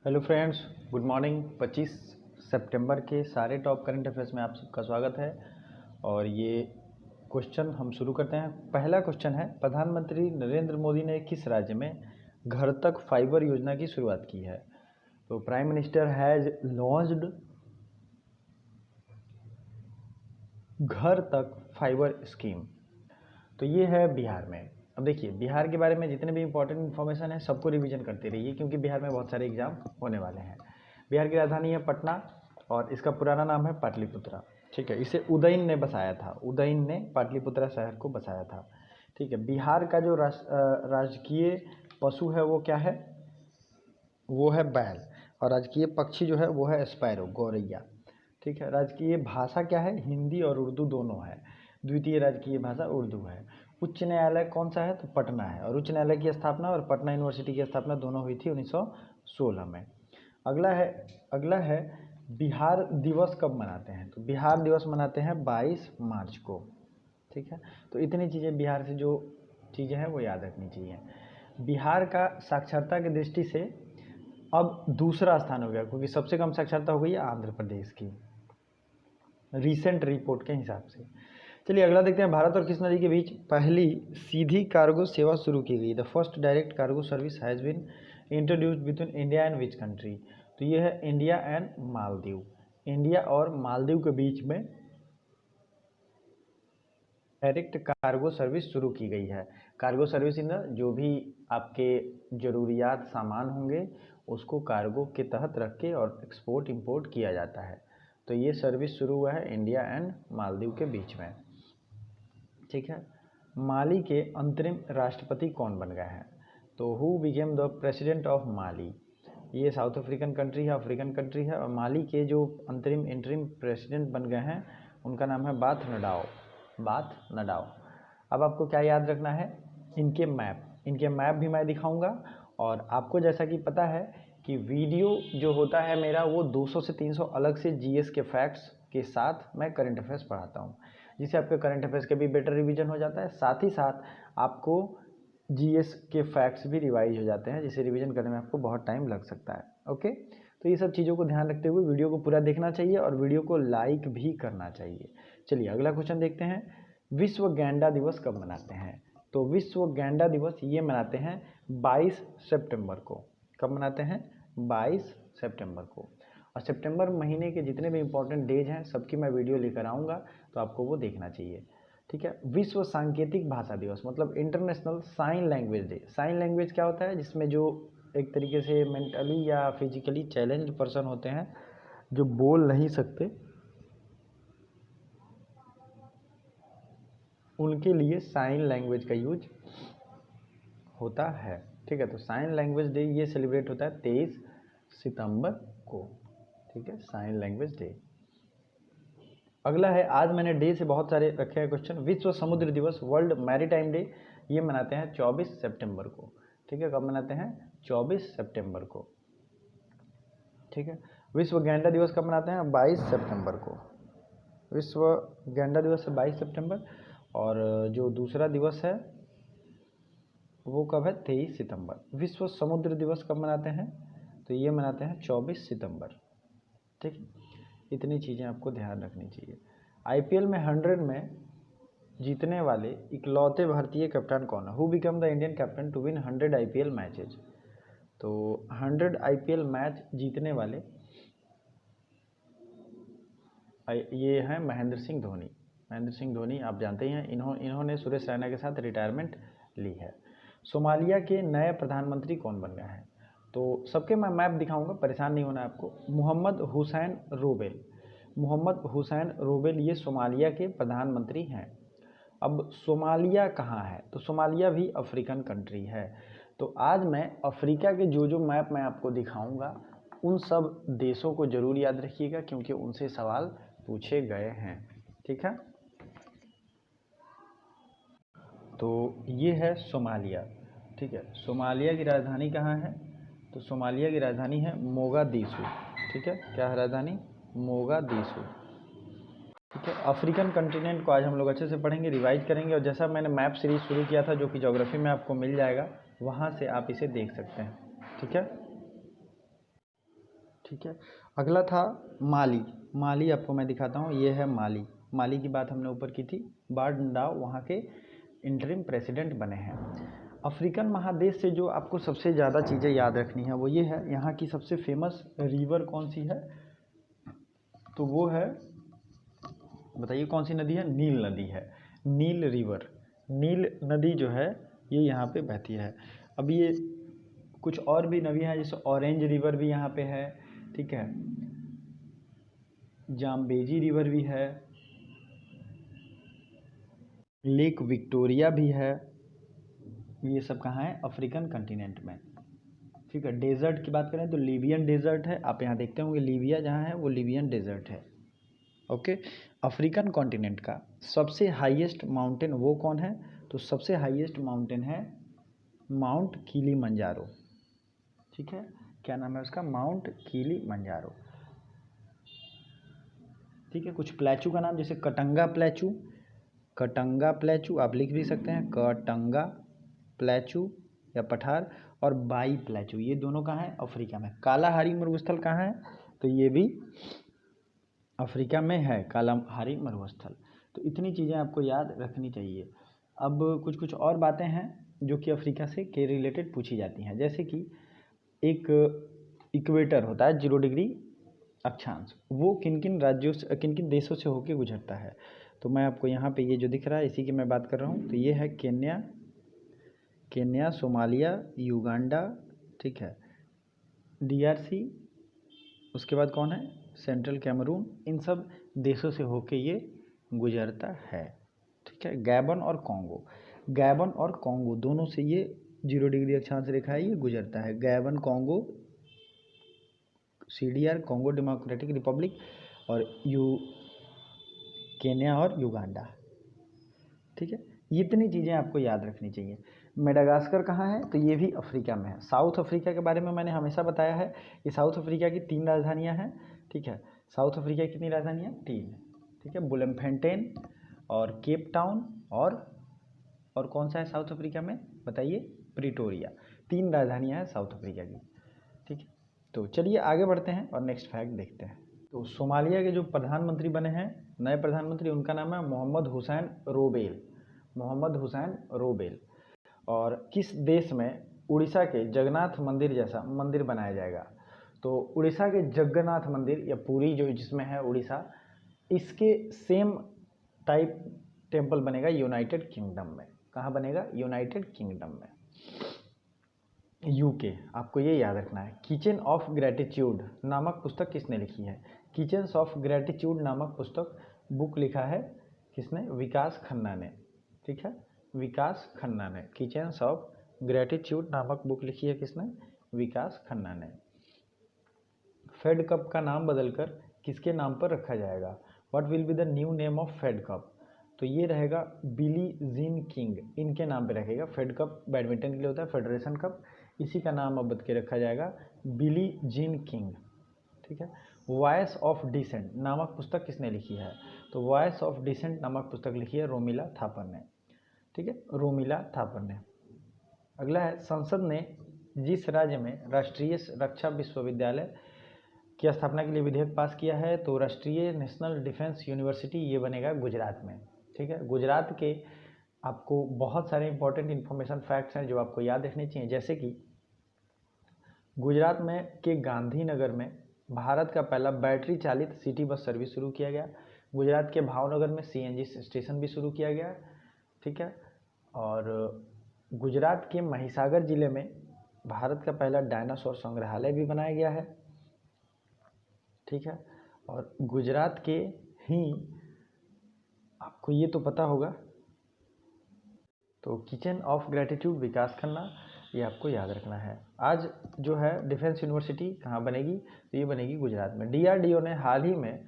Hello friends, good morning. 25 सितंबर के सारे top current affairs में आप सबका स्वागत है। और ये क्वेश्चन हम शुरू करते हैं। पहला क्वेश्चन है, प्रधानमंत्री नरेंद्र मोदी ने किस राज्य में घर तक फाइबर योजना की शुरुआत की है? तो प्राइम मिनिस्टर हैज लॉन्च्ड घर तक फाइबर स्कीम। तो ये है बिहार में। अब देखिए, बिहार के बारे में जितने भी इंपॉर्टेंट इन्फॉर्मेशन है सबको रिवीजन करते रहिए, क्योंकि बिहार में बहुत सारे एग्जाम होने वाले हैं। बिहार की राजधानी है पटना और इसका पुराना नाम है पाटलिपुत्रा। ठीक है, इसे उदयन ने बसाया था। उदयन ने पाटलिपुत्रा शहर को बसाया था। ठीक है, बिहार का जो राजकीय पशु है वो क्या है? वो है बैल। और राजकीय पक्षी जो है वो है स्पैरो, गौरैया। ठीक है, राजकीय भाषा क्या है? हिंदी और उर्दू दोनों है। द्वितीय राजकीय भाषा उर्दू है। उच्च न्यायालय कौन सा है? तो पटना है। और उच्च न्यायालय की स्थापना और पटना यूनिवर्सिटी की स्थापना दोनों हुई थी 1916 में। अगला है बिहार दिवस कब मनाते हैं? तो बिहार दिवस मनाते हैं 22 मार्च को। ठीक है, तो इतनी चीज़ें बिहार से जो चीज़ें हैं वो याद रखनी चाहिए। बिहार का साक्षरता की दृष्टि से अब दूसरा स्थान हो गया, क्योंकि सबसे कम साक्षरता हो गई है आंध्र प्रदेश की, रीसेंट रिपोर्ट के हिसाब से। चलिए अगला देखते हैं। भारत और किस नदी के बीच पहली सीधी कार्गो सेवा शुरू की गई? The first direct cargo service has been introduced between India and which country? तो ये है इंडिया एंड मालदीव। इंडिया और मालदीव के बीच में डायरेक्ट कार्गो सर्विस शुरू की गई है। कार्गो सर्विस इन जो भी आपके ज़रूरियात सामान होंगे उसको कार्गो के तहत रख के और एक्सपोर्ट इंपोर्ट किया जाता है। तो ये सर्विस शुरू हुआ है इंडिया एंड मालदीव के बीच में। ठीक है, माली के अंतरिम राष्ट्रपति कौन बन गए हैं? तो who became the president of Mali? ये साउथ अफ्रीकन कंट्री है, अफ्रीकन कंट्री है। और माली के जो अंतरिम इंटरिम प्रेसिडेंट बन गए हैं उनका नाम है बाथ नडाओ। अब आपको क्या याद रखना है? इनके मैप भी मैं दिखाऊंगा। और आपको जैसा कि पता है कि वीडियो जो होता है मेरा वो 200 से 300 अलग से जीएस के फैक्ट्स के साथ मैं करंट अफेयर्स पढ़ाता हूँ, जिससे आपके करंट अफेयर्स के भी बेटर रिवीजन हो जाता है। साथ ही साथ आपको जीएस के फैक्ट्स भी रिवाइज हो जाते हैं, जिसे रिवीजन करने में आपको बहुत टाइम लग सकता है। ओके, तो ये सब चीज़ों को ध्यान रखते हुए वीडियो को पूरा देखना चाहिए और वीडियो को लाइक भी करना चाहिए। चलिए अगला क्वेश्चन देखते हैं। विश्व गैंडा दिवस कब मनाते हैं? तो विश्व गैंडा दिवस ये मनाते हैं 22 सितंबर को। कब मनाते हैं? 22 सितंबर को। और सितंबर महीने के जितने भी इंपॉर्टेंट डेज हैं सबकी मैं वीडियो लेकर आऊँगा, तो आपको वो देखना चाहिए। ठीक है, विश्व सांकेतिक भाषा दिवस मतलब international sign language day. Sign language क्या होता है? जिसमें जो एक तरीके से मेंटली या फिजिकली चैलेंज्ड पर्सन होते हैं जो बोल नहीं सकते, उनके लिए साइन लैंग्वेज का यूज होता है। ठीक है, तो साइन लैंग्वेज डे ये सेलिब्रेट होता है 23 सितंबर को। ठीक है, साइन लैंग्वेज डे। अगला है, आज मैंने डे से बहुत सारे रखे हैं क्वेश्चन। विश्व समुद्र दिवस वर्ल्ड मैरीटाइम डे ये मनाते हैं 24 सितंबर को। ठीक है, कब मनाते हैं? 24 सितंबर को। ठीक है, विश्व गैंडा दिवस कब मनाते हैं? 22 सितंबर को। विश्व गैंडा दिवस है 22 सितंबर। और जो दूसरा दिवस है वो कब है? 23 सितंबर। विश्व समुद्र दिवस कब मनाते हैं? तो ये मनाते हैं 24 सितंबर। ठीक है, इतनी चीज़ें आपको ध्यान रखनी चाहिए। आईपीएल में 100 में जीतने वाले इकलौते भारतीय कप्तान कौन है? Who become the Indian captain to win 100 IPL matches? तो 100 आईपीएल मैच जीतने वाले ये हैं महेंद्र सिंह धोनी। महेंद्र सिंह धोनी आप जानते ही हैं, इन्होंने सुरेश रैना के साथ रिटायरमेंट ली है। सोमालिया के नए प्रधानमंत्री कौन बन गए हैं? तो सबके मैं मैप दिखाऊंगा, परेशान नहीं होना आपको। मोहम्मद हुसैन रोबेल ये सोमालिया के प्रधानमंत्री हैं। अब सोमालिया कहाँ है? तो सोमालिया भी अफ्रीकन कंट्री है। तो आज मैं अफ्रीका के जो मैप मैं आपको दिखाऊंगा उन सब देशों को जरूर याद रखिएगा, क्योंकि उनसे सवाल पूछे गए हैं। ठीक है, तो ये है सोमालिया। ठीक है, सोमालिया की राजधानी कहाँ है? तो सोमालिया की राजधानी है मोगादिशु। ठीक है, क्या है राजधानी? मोगादिशु। ठीक है, अफ्रीकन कंटिनेंट को आज हम लोग अच्छे से पढ़ेंगे, रिवाइज करेंगे। और जैसा मैंने मैप सीरीज शुरू किया था जो कि ज्योग्राफी में आपको मिल जाएगा, वहाँ से आप इसे देख सकते हैं। ठीक है, ठीक है। अगला था माली। माली आपको मैं दिखाता हूँ, ये है माली। माली की बात हमने ऊपर की थी। बारडाव वहाँ के इंटरिम प्रेसिडेंट बने हैं। अफ्रीकन महादेश से जो आपको सबसे ज़्यादा चीज़ें याद रखनी है वो ये है, यहाँ की सबसे फेमस रिवर कौन सी है, तो वो है, बताइए कौन सी नदी है, नील नदी है, नील रिवर। नील नदी जो है ये यहाँ पे बहती है। अब ये कुछ और भी नदी हैं, जैसे ऑरेंज रिवर भी यहाँ पे है, ठीक है, जाम्बेजी रिवर भी है, लेक विक्टोरिया भी है। ये सब कहाँ है, अफ्रीकन कंटिनेंट में, ठीक है। डेजर्ट की बात करें तो लीबियन डेजर्ट है, आप यहाँ देखते होंगे लीबिया जहाँ है वो लीबियन डेजर्ट है। ओके। अफ्रीकन कॉन्टिनेंट का सबसे हाईएस्ट माउंटेन वो कौन है, तो सबसे हाईएस्ट माउंटेन है माउंट किलिमंजारो, ठीक है। क्या नाम है उसका, माउंट किलिमंजारो, ठीक है। कुछ प्लेचू का नाम, जैसे कटंगा प्लेचू, कटंगा प्लेचू आप लिख भी सकते हैं, कटंगा प्लेचू या पठार, और बाई प्लेचू, ये दोनों कहाँ है, अफ्रीका में। कालाहारी मरुस्थल कहाँ है, तो ये भी अफ्रीका में है, कालाहारी मरुस्थल। तो इतनी चीज़ें आपको याद रखनी चाहिए। अब कुछ कुछ और बातें हैं जो कि अफ्रीका से के रिलेटेड पूछी जाती हैं, जैसे कि एक इक्वेटर होता है 0 डिग्री अक्षांश, वो किन किन राज्यों से, किन किन देशों से होकर गुजरता है, तो मैं आपको यहाँ पे ये जो दिख रहा है इसी की मैं बात कर रहा हूँ। तो ये है केन्या, सोमालिया, युगांडा, ठीक है, DRC, उसके बाद कौन है, सेंट्रल कैमरून, इन सब देशों से होके ये गुजरता है, ठीक है। गैबन और कॉन्गो, गैबन और कॉन्गो दोनों से ये 0 डिग्री अक्षांश रेखा है, ये गुजरता है। Gabon, Congo, CDR Congo democratic Republic, और केन्या और युगांडा, ठीक है। ये इतनी चीज़ें आपको याद रखनी चाहिए। मेडागास्कर कहाँ है, तो ये भी अफ्रीका में है। साउथ अफ्रीका के बारे में मैंने हमेशा बताया है कि साउथ अफ्रीका की 3 राजधानियाँ हैं, ठीक है। साउथ अफ्रीका की कितनी राजधानियाँ, 3, ठीक है, बुलमफेंटेन और केप टाउन, और कौन सा है साउथ अफ्रीका में, बताइए, प्रिटोरिया। 3 राजधानियाँ हैं साउथ अफ्रीका की, ठीक है। तो चलिए आगे बढ़ते हैं और नेक्स्ट फैक्ट देखते हैं। तो सोमालिया के जो प्रधानमंत्री बने हैं, नए प्रधानमंत्री, उनका नाम है मोहम्मद हुसैन रोबेल, मोहम्मद हुसैन रोबेल। और किस देश में उड़ीसा के जगन्नाथ मंदिर जैसा मंदिर बनाया जाएगा, तो उड़ीसा के जगन्नाथ मंदिर या पुरी जो जिसमें है उड़ीसा, इसके सेम टाइप टेम्पल बनेगा यूनाइटेड किंगडम में। कहाँ बनेगा, यूनाइटेड किंगडम में, UK। आपको ये याद रखना है। किचन ऑफ ग्रेटिट्यूड नामक पुस्तक किसने लिखी है, किचन ऑफ ग्रेटिट्यूड नामक पुस्तक बुक लिखा है किसने, विकास खन्ना ने, ठीक है, विकास खन्ना ने। किचन ऑफ ग्रेटिट्यूड नामक बुक लिखी है किसने, विकास खन्ना ने। फेड कप का नाम बदलकर किसके नाम पर रखा जाएगा, what will be the new name of Fed Cup, तो ये रहेगा बिली जीन किंग, इनके नाम पे रखेगा। फेड कप बैडमिंटन के लिए होता है, फेडरेशन कप, इसी का नाम अब बदल के रखा जाएगा बिली जीन किंग, ठीक है। वॉइस ऑफ डिसेंट नामक पुस्तक किसने लिखी है, तो वॉइस ऑफ डिसेंट नामक पुस्तक लिखी है रोमिला थापर ने, ठीक है, रोमिला थापर ने। अगला है, संसद ने जिस राज्य में राष्ट्रीय रक्षा विश्वविद्यालय की स्थापना के लिए विधेयक पास किया है, तो राष्ट्रीय नेशनल डिफेंस यूनिवर्सिटी ये बनेगा गुजरात में, ठीक है। गुजरात के आपको बहुत सारे इंपॉर्टेंट इन्फॉर्मेशन फैक्ट्स हैं जो आपको याद रखने चाहिए, जैसे कि गुजरात में के गांधीनगर में भारत का पहला बैटरी चालित सिटी बस सर्विस शुरू किया गया। गुजरात के भावनगर में CNG स्टेशन भी शुरू किया गया, ठीक है। और गुजरात के महिसागर जिले में भारत का पहला डायनासोर संग्रहालय भी बनाया गया है, ठीक है। और गुजरात के ही, आपको ये तो पता होगा, तो किचन ऑफ ग्रेटिट्यूड विकास खन्ना, ये आपको याद रखना है। आज जो है डिफेंस यूनिवर्सिटी कहाँ बनेगी, तो ये बनेगी गुजरात में। DRDO ने हाल ही में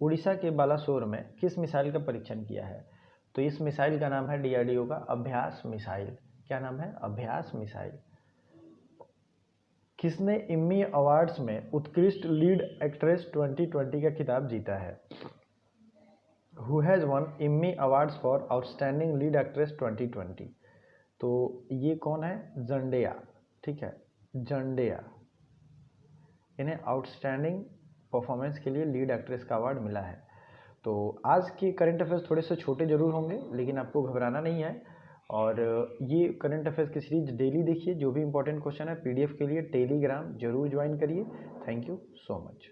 उड़ीसा के बालासोर में किस मिसाइल का परीक्षण किया है, तो इस मिसाइल का नाम है DRDO का अभ्यास मिसाइल। क्या नाम है, अभ्यास मिसाइल। किसने इम्मी अवार्ड्स में उत्कृष्ट लीड एक्ट्रेस 2020 का खिताब जीता है, who has one Immi awards for outstanding lead actress 2020, तो ये कौन है, जंडेया, ठीक है, जंडेया। इन्हें आउटस्टैंडिंग परफॉर्मेंस के लिए लीड एक्ट्रेस का अवार्ड मिला है। तो आज के करंट अफेयर्स थोड़े से छोटे ज़रूर होंगे, लेकिन आपको घबराना नहीं है। और ये करंट अफेयर्स की सीरीज डेली देखिए, जो भी इंपॉर्टेंट क्वेश्चन है पीडीएफ के लिए टेलीग्राम जरूर ज्वाइन करिए। Thank you so much.